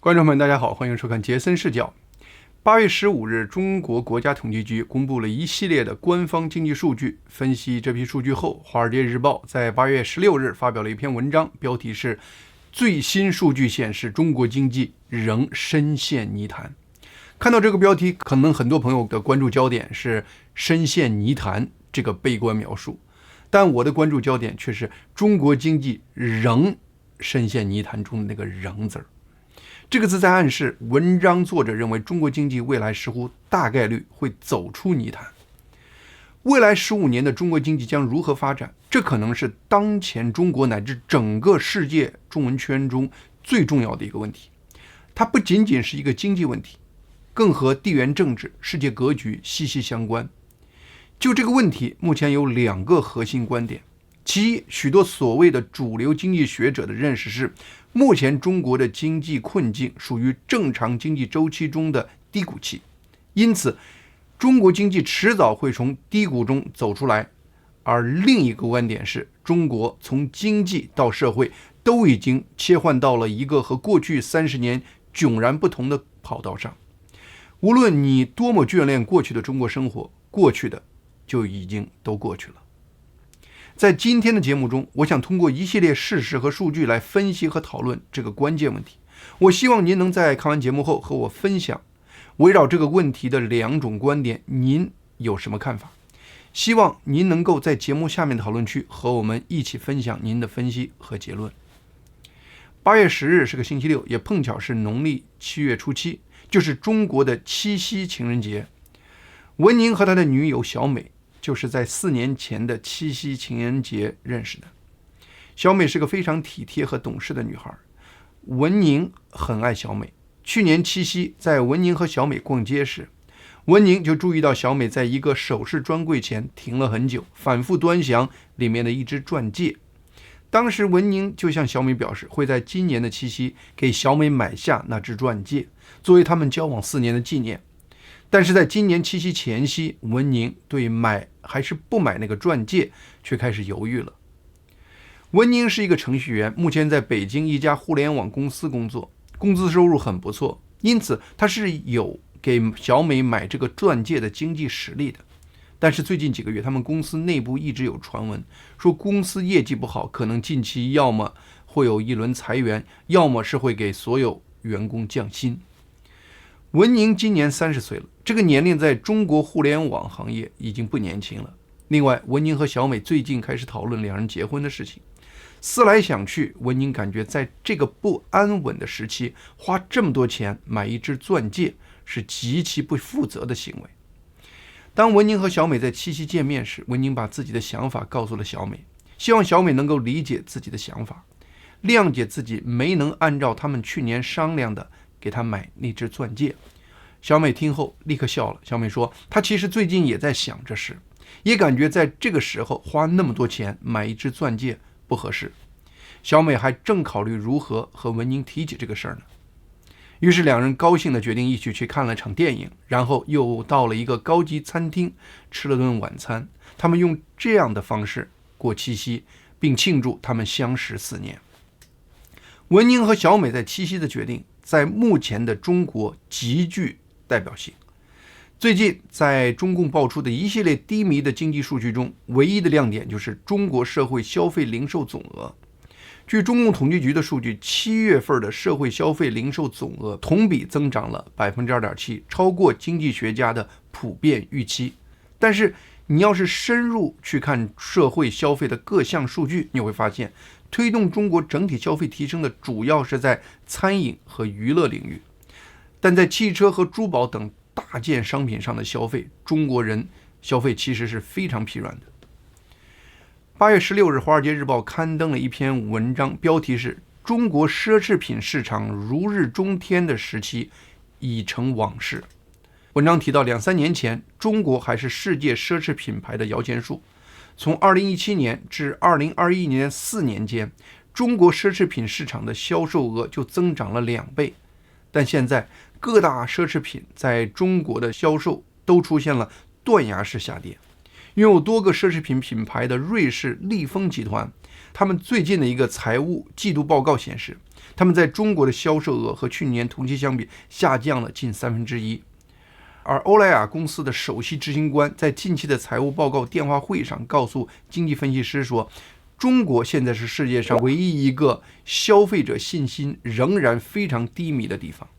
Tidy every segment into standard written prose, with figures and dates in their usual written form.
观众们，大家好，欢迎收看杰森视角。8月15日，中国国家统计局公布了一系列的官方经济数据。分析这批数据后，《华尔街日报》在8月16日发表了一篇文章，标题是“最新数据显示，中国经济仍深陷泥潭”。看到这个标题，可能很多朋友的关注焦点是“深陷泥潭”这个悲观描述，但我的关注焦点却是中国经济仍深陷泥潭中的那个“仍”字儿。这个字在暗示，文章作者认为中国经济未来似乎大概率会走出泥潭。未来15年的中国经济将如何发展？这可能是当前中国乃至整个世界中文圈中最重要的一个问题。它不仅仅是一个经济问题，更和地缘政治、世界格局息息相关。就这个问题，目前有2个核心观点。其一，许多所谓的主流经济学者的认识是，目前中国的经济困境属于正常经济周期中的低谷期，因此中国经济迟早会从低谷中走出来。而另一个观点是，中国从经济到社会都已经切换到了一个和过去30年迥然不同的跑道上。无论你多么眷恋过去的中国生活，过去的就已经都过去了。在今天的节目中，我想通过一系列事实和数据来分析和讨论这个关键问题。我希望您能在看完节目后和我分享围绕这个问题的2种观点，您有什么看法？希望您能够在节目下面的讨论区和我们一起分享您的分析和结论。8月10日是个星期六，也碰巧是农历7月初7，就是中国的七夕情人节。文宁和他的女友小美就是在4年前的七夕情人节认识的。小美是个非常体贴和懂事的女孩，文宁很爱小美。去年七夕，在文宁和小美逛街时，文宁就注意到小美在一个首饰专柜前停了很久，反复端详里面的一只钻戒。当时文宁就向小美表示，会在今年的七夕给小美买下那只钻戒，作为他们交往4年的纪念。但是在今年七夕前夕，文宁对买还是不买那个钻戒却开始犹豫了。文宁是一个程序员，目前在北京一家互联网公司工作，工资收入很不错，因此他是有给小美买这个钻戒的经济实力的。但是最近几个月，他们公司内部一直有传闻说公司业绩不好，可能近期要么会有一轮裁员，要么是会给所有员工降薪。文宁今年30岁了，这个年龄在中国互联网行业已经不年轻了。另外，文宁和小美最近开始讨论2人结婚的事情。思来想去，文宁感觉在这个不安稳的时期，花这么多钱买一只钻戒是极其不负责的行为。当文宁和小美在七夕见面时，文宁把自己的想法告诉了小美，希望小美能够理解自己的想法，谅解自己没能按照他们去年商量的给他买那只钻戒。小美听后立刻笑了。小美说，她其实最近也在想这事，也感觉在这个时候花那么多钱买一只钻戒不合适。小美还正考虑如何和文宁提起这个事儿呢。于是2人高兴地决定一起去看了场电影，然后又到了一个高级餐厅吃了顿晚餐。他们用这样的方式过七夕，并庆祝他们相识4年。文宁和小美在七夕的决定在目前的中国极具代表性。最近在中共爆出的一系列低迷的经济数据中，唯一的亮点就是中国社会消费零售总额。据中共统计局的数据，7月份的社会消费零售总额同比增长了 2.7%， 超过经济学家的普遍预期。但是你要是深入去看社会消费的各项数据，你会发现推动中国整体消费提升的主要是在餐饮和娱乐领域，但在汽车和珠宝等大件商品上的消费，中国人消费其实是非常疲软的。8月16日，《华尔街日报》刊登了一篇文章，标题是“中国奢侈品市场如日中天的时期已成往事”。文章提到，2-3年前，中国还是世界奢侈品牌的摇钱树。从2017年至2021年4年间，中国奢侈品市场的销售额就增长了2倍。但现在各大奢侈品在中国的销售都出现了断崖式下跌。拥有多个奢侈品品牌的瑞士利丰集团，他们最近的一个财务季度报告显示，他们在中国的销售额和去年同期相比下降了近1/3。而欧莱雅公司的首席执行官在近期的财务报告电话会上告诉经济分析师说，中国现在是世界上唯一一个消费者信心仍然非常低迷的地方。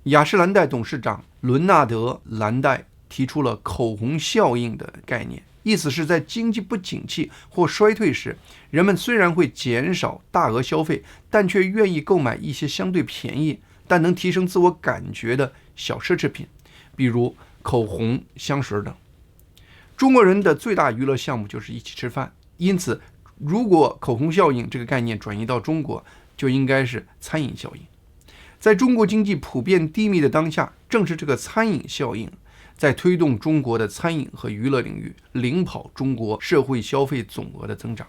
雅诗兰黛董事长伦纳德·兰黛提出了口红效应的概念，意思是在经济不景气或衰退时，人们虽然会减少大额消费，但却愿意购买一些相对便宜但能提升自我感觉的小奢侈品，比如口红、香水等。中国人的最大娱乐项目就是一起吃饭，因此如果口红效应这个概念转移到中国，就应该是餐饮效应。在中国经济普遍低迷的当下，正是这个餐饮效应在推动中国的餐饮和娱乐领域领跑中国社会消费总额的增长。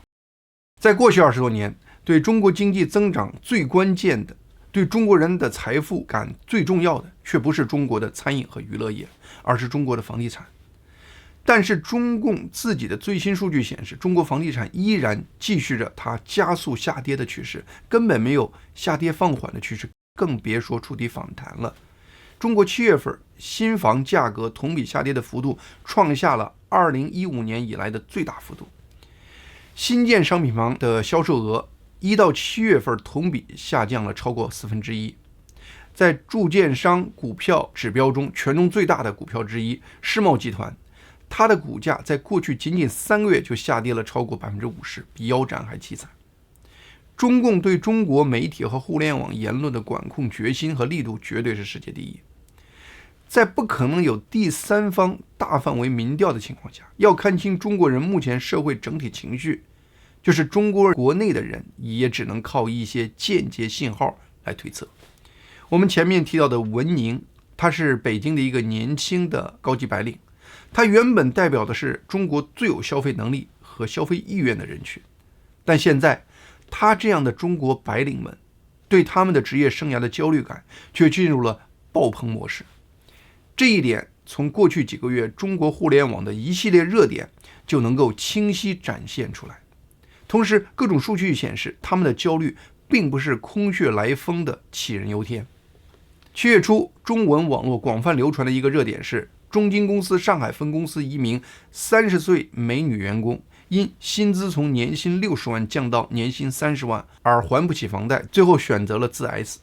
在过去20多年，对中国经济增长最关键的，对中国人的财富感最重要的，却不是中国的餐饮和娱乐业，而是中国的房地产。但是中共自己的最新数据显示，中国房地产依然继续着它加速下跌的趋势，根本没有下跌放缓的趋势，更别说触底反弹了。中国7月份新房价格同比下跌的幅度创下了2015年以来的最大幅度。新建商品房的销售额1到7月份同比下降了超过1/4。在住建商股票指标中，权重最大的股票之一世茂集团，它的股价在过去仅仅3个月就下跌了超过50%，比腰斩还凄惨。中共对中国媒体和互联网言论的管控决心和力度绝对是世界第一。在不可能有第三方大范围民调的情况下，要看清中国人目前社会整体情绪，就是中国国内的人也只能靠一些间接信号来推测。我们前面提到的文宁，他是北京的一个年轻的高级白领，他原本代表的是中国最有消费能力和消费意愿的人群，但现在他这样的中国白领们对他们的职业生涯的焦虑感却进入了爆棚模式。这一点从过去几个月中国互联网的一系列热点就能够清晰展现出来。同时，各种数据显示，他们的焦虑并不是空穴来风的杞人忧天。7月初，中文网络广泛流传的一个热点是，中金公司上海分公司一名30岁美女员工因薪资从年薪60万降到年薪30万而还不起房贷，最后选择了自挨死。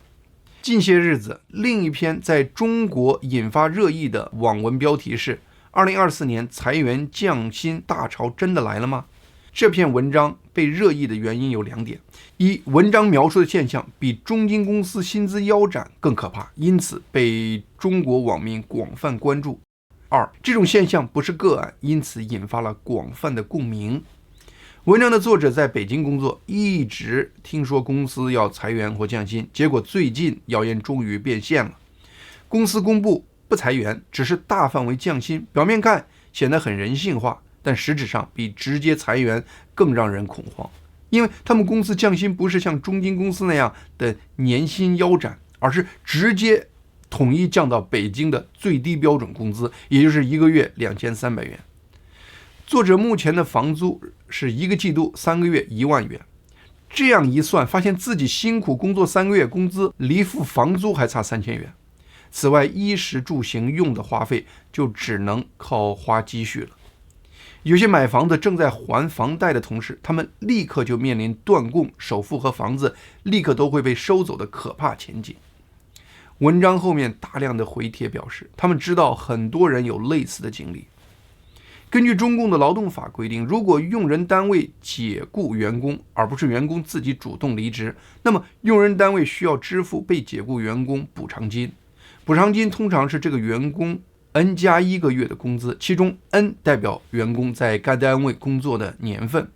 近些日子，另一篇在中国引发热议的网文标题是2024年裁员降薪大潮真的来了吗？这篇文章被热议的原因有2点：一，文章描述的现象比中金公司薪资腰斩更可怕，因此被中国网民广泛关注；二，这种现象不是个案，因此引发了广泛的共鸣。文章的作者在北京工作，一直听说公司要裁员或降薪，结果最近谣言终于变现了。公司公布不裁员，只是大范围降薪，表面看显得很人性化，但实质上比直接裁员更让人恐慌。因为他们公司降薪不是像中金公司那样的年薪腰斩，而是直接统一降到北京的最低标准工资，也就是1个月2300元。作者目前的房租是1个季度3个月1万元，这样一算，发现自己辛苦工作3个月，工资离付房租还差3000元。此外，衣食住行用的花费就只能靠花积蓄了。有些买房子正在还房贷的同时，他们立刻就面临断供、首付和房子立刻都会被收走的可怕前景。文章后面大量的回帖表示，他们知道很多人有类似的经历。根据中共的劳动法规定，如果用人单位解雇员工，而不是员工自己主动离职，那么用人单位需要支付被解雇员工补偿金。补偿金通常是这个员工 N+1个月的工资，其中 N 代表员工在该单位工作的年份，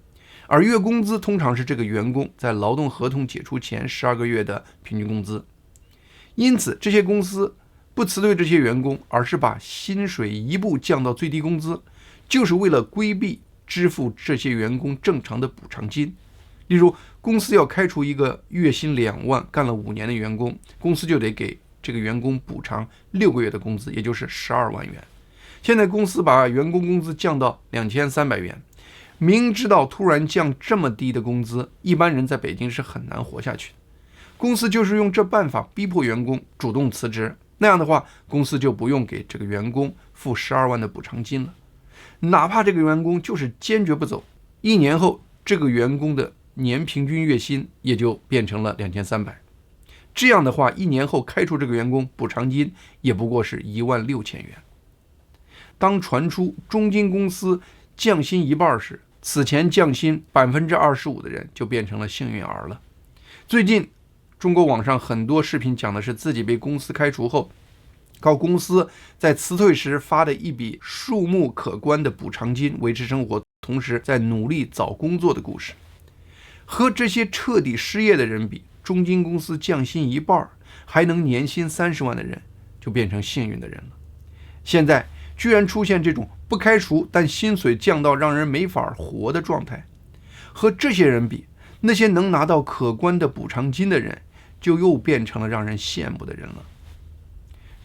而月工资通常是这个员工在劳动合同解除前12个月的平均工资。因此，这些公司不辞退这些员工，而是把薪水一步降到最低工资，就是为了规避支付这些员工正常的补偿金。例如，公司要开除一个月薪2万、干了5年的员工，公司就得给这个员工补偿6个月的工资，也就是12万元。现在公司把员工工资降到2300元，明知道突然降这么低的工资，一般人在北京是很难活下去的。公司就是用这办法逼迫员工主动辞职，那样的话，公司就不用给这个员工付12万的补偿金了。哪怕这个员工就是坚决不走，1年后，这个员工的年平均月薪也就变成了2300。这样的话，1年后开除这个员工，补偿金也不过是16000元。当传出中金公司降薪1半时，此前降薪25%的人就变成了幸运儿了。最近，中国网上很多视频讲的是自己被公司开除后，靠公司在辞退时发的一笔数目可观的补偿金维持生活，同时在努力找工作的故事。和这些彻底失业的人比，中金公司降薪1半，还能年薪30万的人，就变成幸运的人了。现在居然出现这种不开除但薪水降到让人没法活的状态，和这些人比，那些能拿到可观的补偿金的人，就又变成了让人羡慕的人了。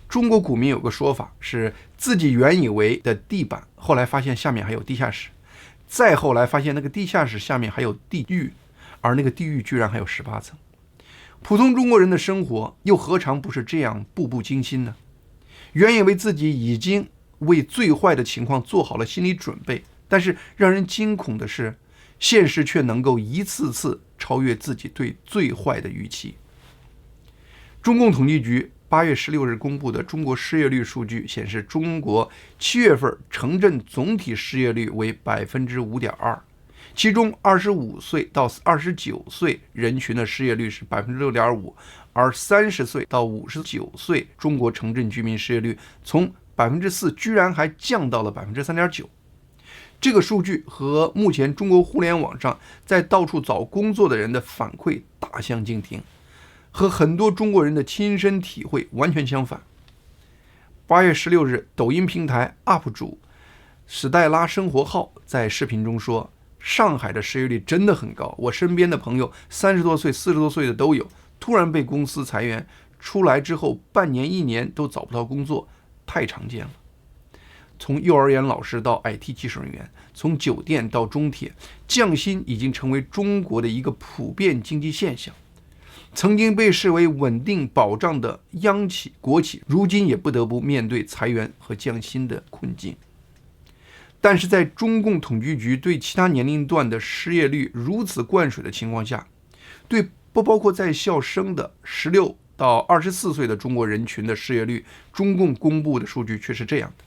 中国股民有个说法是，自己原以为的地板，后来发现下面还有地下室，再后来发现那个地下室下面还有地狱，而那个地狱居然还有18层。普通中国人的生活又何尝不是这样步步惊心呢？原以为自己已经为最坏的情况做好了心理准备，但是让人惊恐的是，现实却能够一次次超越自己对最坏的预期。中共统计局8月16日公布的中国失业率数据显示，中国7月份城镇总体失业率为 5.2%， 其中25岁到29岁人群的失业率是 6.5%， 而30岁到59岁中国城镇居民失业率从 4% 居然还降到了 3.9%。 这个数据和目前中国互联网上在到处找工作的人的反馈大相径庭，和很多中国人的亲身体会完全相反。8月16日，抖音平台 UP 主史黛拉生活号在视频中说，上海的失业率真的很高，我身边的朋友30多岁、40多岁的都有，突然被公司裁员，出来之后半年、1年都找不到工作，太常见了。从幼儿园老师到 IT 技术人员，从酒店到中铁，降薪已经成为中国的一个普遍经济现象。曾经被视为稳定保障的央企、国企，如今也不得不面对裁员和降薪的困境。但是在中共统计局对其他年龄段的失业率如此灌水的情况下，对不包括在校生的16到24岁的中国人群的失业率，中共公布的数据却是这样的。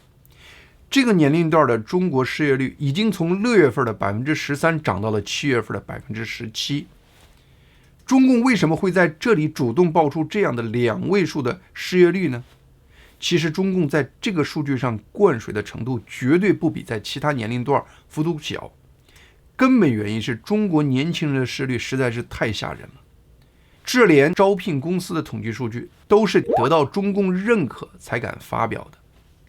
这个年龄段的中国失业率已经从6月份的 13% 涨到了7月份的 17%。中共为什么会在这里主动爆出这样的2位数的失业率呢？其实中共在这个数据上灌水的程度绝对不比在其他年龄段幅度小，根本原因是中国年轻人的失业率实在是太吓人了。智联招聘公司的统计数据都是得到中共认可才敢发表的。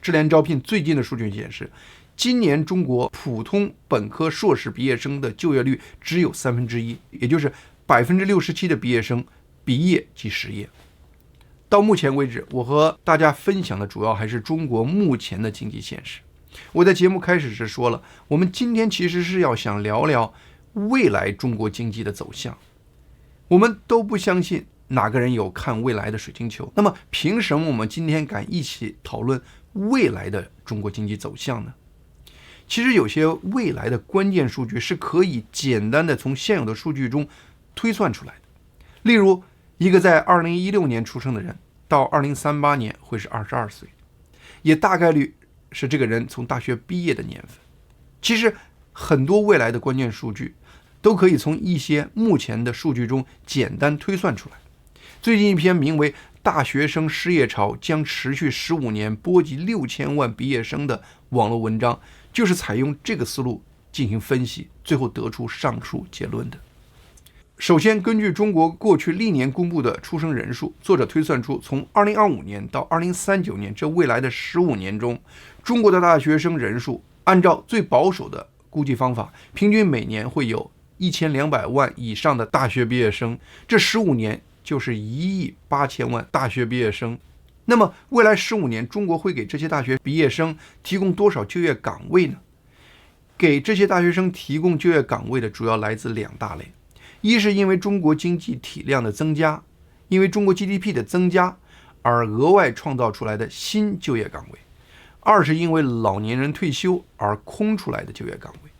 智联招聘最近的数据显示，今年中国普通本科硕士毕业生的就业率只有1/3，也就是67%的毕业生毕业即失业。到目前为止，我和大家分享的主要还是中国目前的经济现实。我在节目开始时说了，我们今天其实是要想聊聊未来中国经济的走向。我们都不相信哪个人有看未来的水晶球，那么凭什么我们今天敢一起讨论未来的中国经济走向呢？其实有些未来的关键数据是可以简单的从现有的数据中推算出来的。例如，一个在2016年出生的人，到2038年会是22岁，也大概率是这个人从大学毕业的年份。其实很多未来的关键数据都可以从一些目前的数据中简单推算出来。最近一篇名为《大学生失业潮将持续15年，波及6000万毕业生》的网络文章，就是采用这个思路进行分析，最后得出上述结论的。首先，根据中国过去历年公布的出生人数，作者推算出从2025年到2039年这未来的15年中，中国的大学生人数按照最保守的估计方法，平均每年会有1200万以上的大学毕业生，这15年就是1.8亿大学毕业生。那么未来15年，中国会给这些大学毕业生提供多少就业岗位呢？给这些大学生提供就业岗位的主要来自2大类。一是因为中国经济体量的增加，因为中国 GDP 的增加而额外创造出来的新就业岗位，二是因为老年人退休而空出来的就业岗位。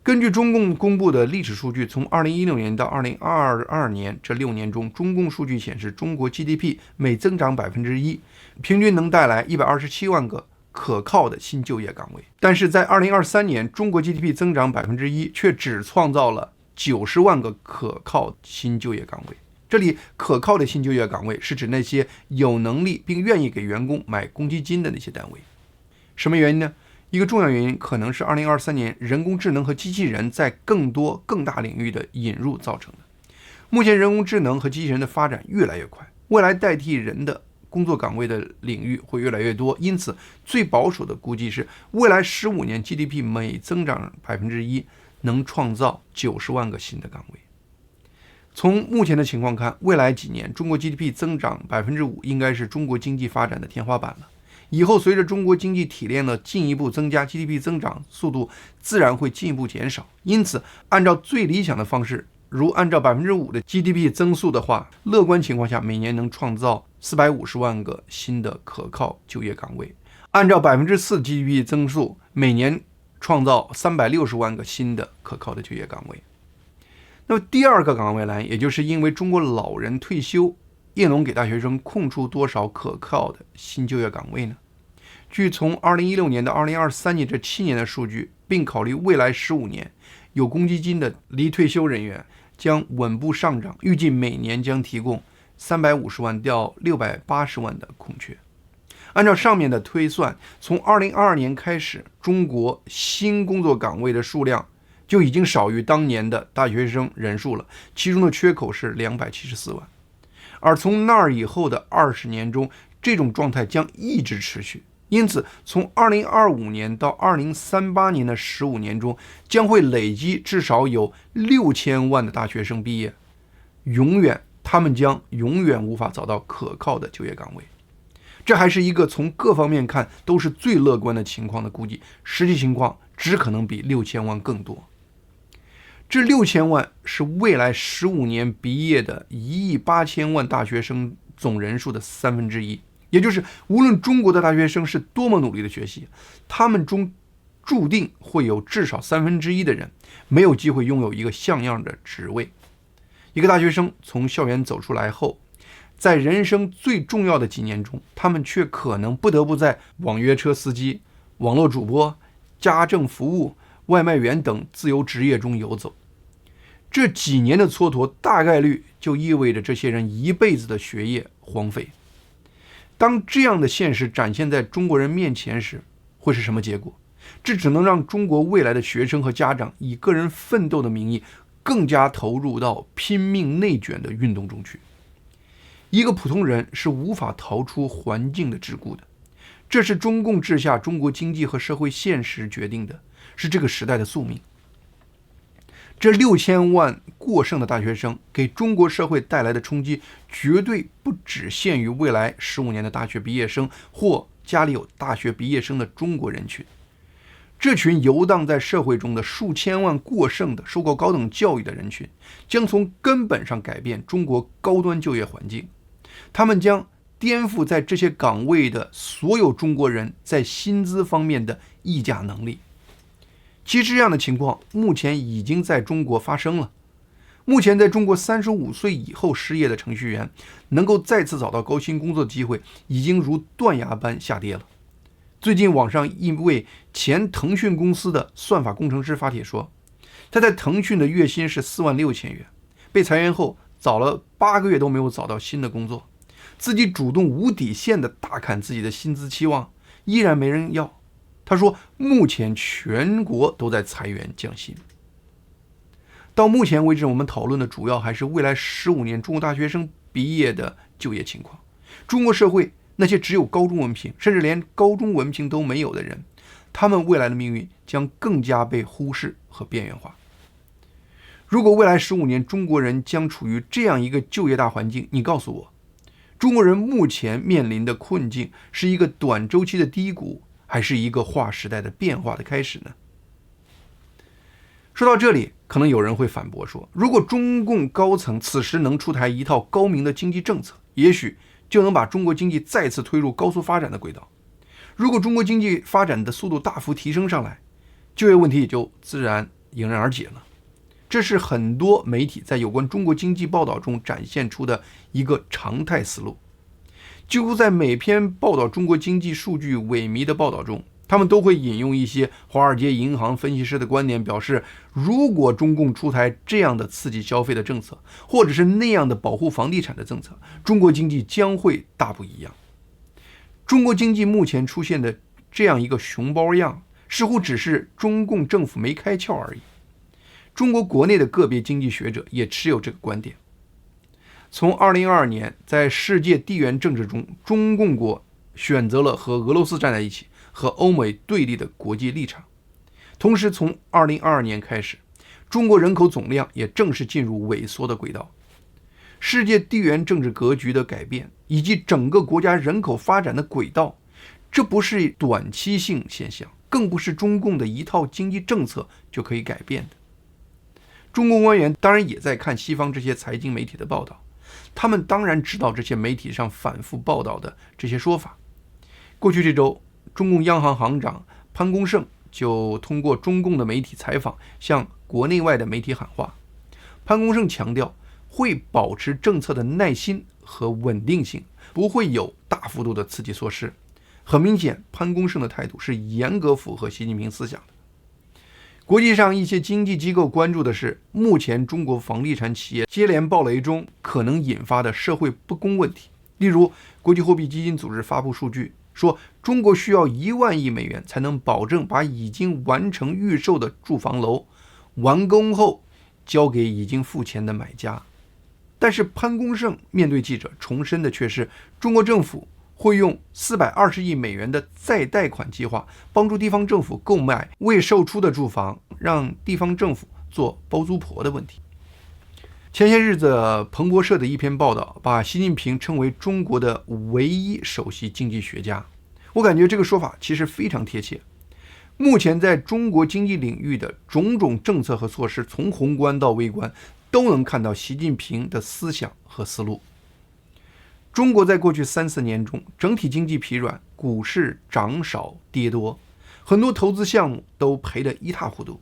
根据中共公布的历史数据，从2016年到2022年这6年中，中共数据显示，中国 GDP 每增长 1%， 平均能带来127万个可靠的新就业岗位。但是在2023年，中国 GDP 增长 1%， 却只创造了90万个可靠新就业岗位。这里可靠的新就业岗位是指那些有能力并愿意给员工买公积金的那些单位。什么原因呢？一个重要原因可能是2023年人工智能和机器人在更多更大领域的引入造成的。目前人工智能和机器人的发展越来越快，未来代替人的工作岗位的领域会越来越多，因此最保守的估计是未来15年 GDP 每增长 1%， 能创造90万个新的岗位。从目前的情况看，未来几年中国 GDP 增长 5% 应该是中国经济发展的天花板了。以后随着中国经济体量的进一步增加， GDP 增长速度自然会进一步减少。因此按照最理想的方式，如按照 5% 的 GDP 增速的话，乐观情况下每年能创造450万个新的可靠就业岗位。按照 4% GDP 增速，每年创造360万个新的可靠的就业岗位。那么第二个岗位栏，也就是因为中国老人退休，业农给大学生空出多少可靠的新就业岗位呢？据从2016年到2023年这7年的数据，并考虑未来15年有公积金的离退休人员将稳步上涨，预计每年将提供350万到680万的空缺。按照上面的推算，从2022年开始，中国新工作岗位的数量就已经少于当年的大学生人数了，其中的缺口是274万。而从那儿以后的20年中，这种状态将一直持续。因此从2025年到2038年的15年中，将会累积至少有6000万的大学生毕业，他们将永远无法找到可靠的就业岗位。这还是一个从各方面看都是最乐观的情况的估计，实际情况只可能比6000万更多。这6000万是未来15年毕业的1.8亿大学生总人数的1/3，也就是无论中国的大学生是多么努力的学习，他们中注定会有至少1/3的人没有机会拥有一个像样的职位。一个大学生从校园走出来后，在人生最重要的几年中，他们却可能不得不在网约车司机、网络主播、家政服务、外卖员等自由职业中游走。这几年的蹉跎大概率就意味着这些人一辈子的学业荒废。当这样的现实展现在中国人面前时，会是什么结果？这只能让中国未来的学生和家长以个人奋斗的名义更加投入到拼命内卷的运动中去。一个普通人是无法逃出环境的桎梏的，这是中共治下中国经济和社会现实决定的，是这个时代的宿命。这6000万过剩的大学生给中国社会带来的冲击绝对不只限于未来15年的大学毕业生或家里有大学毕业生的中国人群。这群游荡在社会中的数千万过剩的受过高等教育的人群，将从根本上改变中国高端就业环境。他们将颠覆在这些岗位的所有中国人在薪资方面的议价能力。其实这样的情况目前已经在中国发生了。目前在中国35岁以后失业的程序员能够再次找到高薪工作机会已经如断崖般下跌了。最近网上一位前腾讯公司的算法工程师发帖说，他在腾讯的月薪是46000元，被裁员后找了8个月都没有找到新的工作，自己主动无底线的大砍自己的薪资期望，依然没人要。他说目前全国都在裁员降薪。到目前为止，我们讨论的主要还是未来15年中国大学生毕业的就业情况。中国社会那些只有高中文凭甚至连高中文凭都没有的人，他们未来的命运将更加被忽视和边缘化。如果未来15年中国人将处于这样一个就业大环境，你告诉我，中国人目前面临的困境是一个短周期的低谷，还是一个划时代的变化的开始呢？说到这里，可能有人会反驳说，如果中共高层此时能出台一套高明的经济政策，也许就能把中国经济再次推入高速发展的轨道。如果中国经济发展的速度大幅提升上来，就业问题也就自然迎刃而解了。这是很多媒体在有关中国经济报道中展现出的一个常态思路。几乎在每篇报道中国经济数据萎靡的报道中，他们都会引用一些华尔街银行分析师的观点，表示如果中共出台这样的刺激消费的政策，或者是那样的保护房地产的政策，中国经济将会大不一样。中国经济目前出现的这样一个熊包样，似乎只是中共政府没开窍而已。中国国内的个别经济学者也持有这个观点。从2022年在世界地缘政治中，中共国选择了和俄罗斯站在一起，和欧美对立的国际立场。同时从2022年开始，中国人口总量也正式进入萎缩的轨道。世界地缘政治格局的改变，以及整个国家人口发展的轨道，这不是短期性现象，更不是中共的一套经济政策就可以改变的。中共官员当然也在看西方这些财经媒体的报道，他们当然知道这些媒体上反复报道的这些说法。过去这周，中共央行行长潘功胜就通过中共的媒体采访向国内外的媒体喊话。潘功胜强调会保持政策的耐心和稳定性，不会有大幅度的刺激措施。很明显，潘功胜的态度是严格符合习近平思想的。国际上一些经济机构关注的是目前中国房地产企业接连暴雷中可能引发的社会不公问题。例如，国际货币基金组织发布数据说，中国需要1万亿美元才能保证把已经完成预售的住房楼完工后交给已经付钱的买家。但是潘功胜面对记者重申的却是，中国政府会用420亿美元的再贷款计划，帮助地方政府购买未售出的住房，让地方政府做包租婆的问题。前些日子彭博社的一篇报道把习近平称为中国的唯一首席经济学家，我感觉这个说法其实非常贴切。目前在中国经济领域的种种政策和措施，从宏观到微观，都能看到习近平的思想和思路。中国在过去3-4年中，整体经济疲软，股市涨少跌多，很多投资项目都赔得一塌糊涂。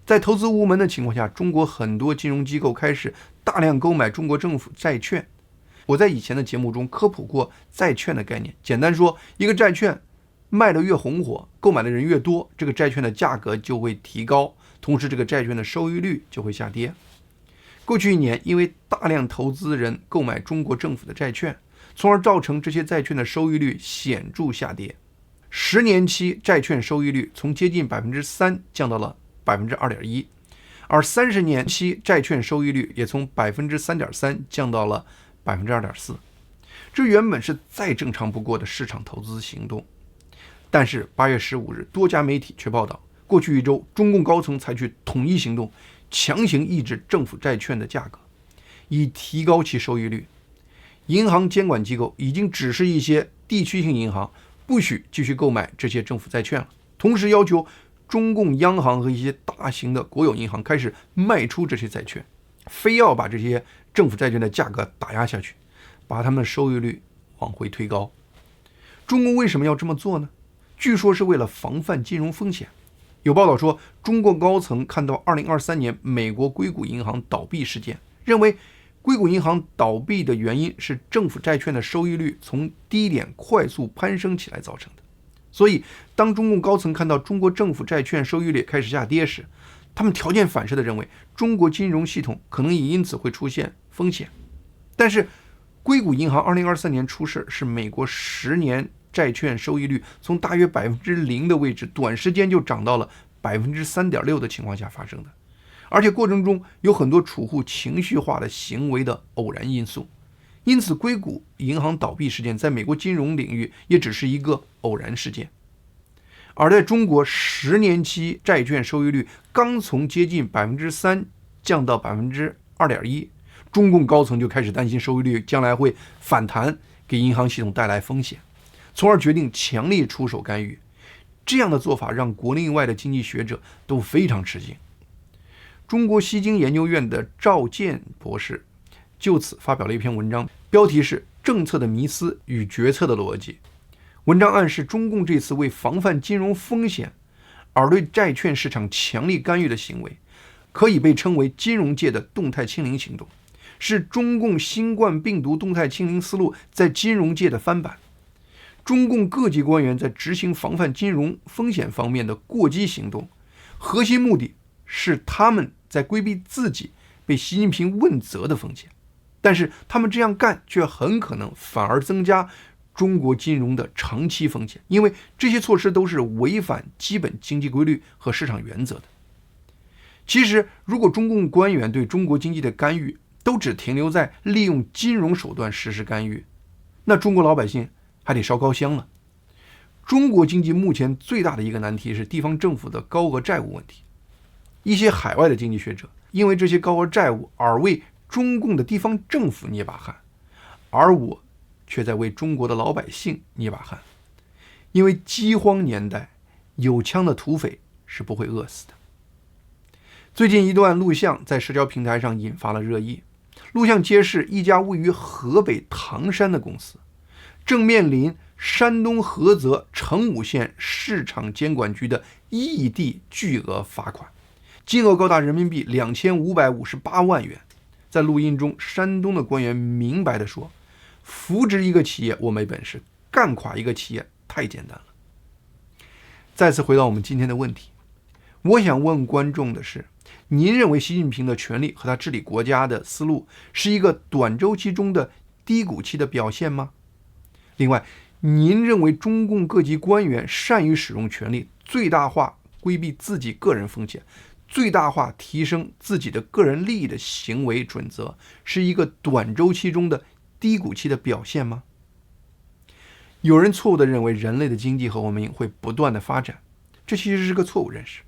在投资无门的情况下，中国很多金融机构开始大量购买中国政府债券。我在以前的节目中科普过债券的概念，简单说，一个债券卖得越红火，购买的人越多，这个债券的价格就会提高，同时这个债券的收益率就会下跌。过去1年，因为大量投资人购买中国政府的债券，从而造成这些债券的收益率显著下跌。10年期债券收益率从接近 3% 降到了 2.1%， 而30年期债券收益率也从 3.3% 降到了 2.4%。 这原本是再正常不过的市场投资行动。但是8月15日，多家媒体却报道，过去1周，中共高层采取统一行动，强行抑制政府债券的价格，以提高其收益率。银行监管机构已经指示一些地区性银行不许继续购买这些政府债券了，同时要求中共央行和一些大型的国有银行开始卖出这些债券，非要把这些政府债券的价格打压下去，把他们的收益率往回推高。中共为什么要这么做呢？据说是为了防范金融风险。有报道说，中国高层看到2023年美国硅谷银行倒闭事件，认为硅谷银行倒闭的原因是政府债券的收益率从低点快速攀升起来造成的。所以当中共高层看到中国政府债券收益率开始下跌时，他们条件反射地认为中国金融系统可能也因此会出现风险。但是硅谷银行2023年出事是美国10年债券收益率从大约 0% 的位置短时间就涨到了 3.6% 的情况下发生的，而且过程中有很多储户情绪化的行为的偶然因素。因此硅谷银行倒闭事件在美国金融领域也只是一个偶然事件。而在中国10年期债券收益率刚从接近 3% 降到 2.1%， 中共高层就开始担心收益率将来会反弹，给银行系统带来风险，从而决定强力出手干预。这样的做法让国内外的经济学者都非常吃惊。中国西京研究院的赵建博士就此发表了一篇文章，标题是政策的迷思与决策的逻辑。文章暗示中共这次为防范金融风险而对债券市场强力干预的行为，可以被称为金融界的动态清零行动，是中共新冠病毒动态清零思路在金融界的翻版。中共各级官员在执行防范金融风险方面的过激行动，核心目的是他们在规避自己被习近平问责的风险，但是他们这样干却很可能反而增加中国金融的长期风险，因为这些措施都是违反基本经济规律和市场原则的。其实，如果中共官员对中国经济的干预都只停留在利用金融手段实施干预，那中国老百姓还得烧高香了。中国经济目前最大的一个难题是地方政府的高额债务问题。一些海外的经济学者因为这些高额债务而为中共的地方政府捏把汗，而我却在为中国的老百姓捏把汗。因为饥荒年代，有枪的土匪是不会饿死的。最近一段录像在社交平台上引发了热议。录像揭示一家位于河北唐山的公司正面临山东菏泽成武县市场监管局的异地巨额罚款，金额高达人民币2558万元。在录音中，山东的官员明白地说，扶植一个企业我没本事，干垮一个企业太简单了。再次回到我们今天的问题，我想问观众的是，您认为习近平的权力和他治理国家的思路是一个短周期中的低谷期的表现吗？另外，您认为中共各级官员善于使用权力，最大化规避自己个人风险，最大化提升自己的个人利益的行为准则，是一个短周期中的低谷期的表现吗？有人错误地认为人类的经济和文明会不断的发展，这其实是个错误认识。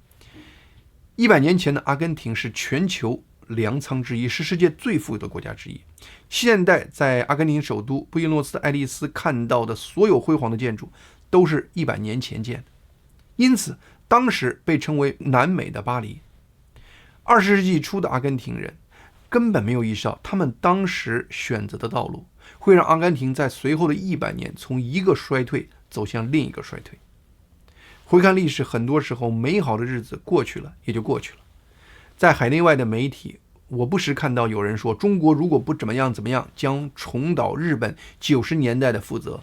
100年前的阿根廷是全球粮仓之一，是世界最富有的国家之一。现代在阿根廷首都布宜诺斯艾利斯看到的所有辉煌的建筑都是100年前建的，因此当时被称为南美的巴黎。20世纪初的阿根廷人根本没有意识到，他们当时选择的道路会让阿根廷在随后的100年从一个衰退走向另一个衰退。回看历史，很多时候美好的日子过去了也就过去了。在海内外的媒体，我不时看到有人说，中国如果不怎么样怎么样，将重蹈日本90年代的覆辙。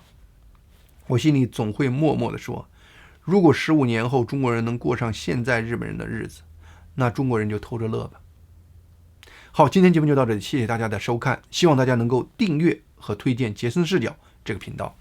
我心里总会默默地说，如果15年后中国人能过上现在日本人的日子，那中国人就偷着乐吧。好，今天节目就到这里，谢谢大家的收看，希望大家能够订阅和推荐杰森视角这个频道。